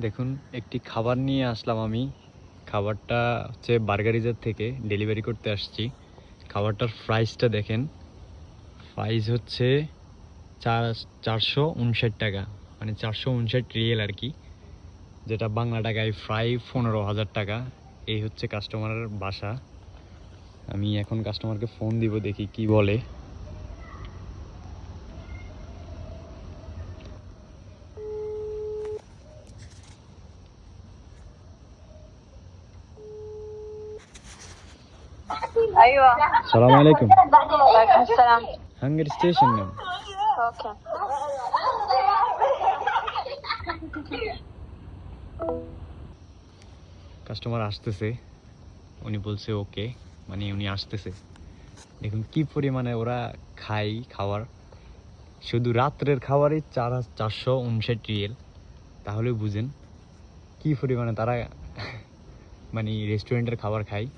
দেখুন একটি খাবার নিয়ে আসলাম আমি। খাবারটা হচ্ছে বার্গারিজার থেকে ডেলিভারি করতে আসছি। খাবারটার প্রাইসটা দেখেন। প্রাইস হচ্ছে 459 টাকা, মানে 459 রিয়েল আর কি, যেটা বাংলা টাকায় প্রায় 15,000 টাকা। এই হচ্ছে কাস্টমারের বাসা। আমি এখন কাস্টমারকে ফোন দিব, দেখি কি বলে। ايوه. সালাম আলাইকুম। وعليكم السلام. হাঙ্গের স্টেশন নাম। اوكي. কাস্টমার আসতেছে, উনি বলছে ওকে, মানে উনি আসতেছে। দেখুন কি পরিমাণে ওরা খায় খাবার, শুধু রাত্রের খাবারই 459 রিয়েল। তাহলে বুঝেন কি পরিমাণে তারা মানে রেস্টুরেন্টের খাবার খায়।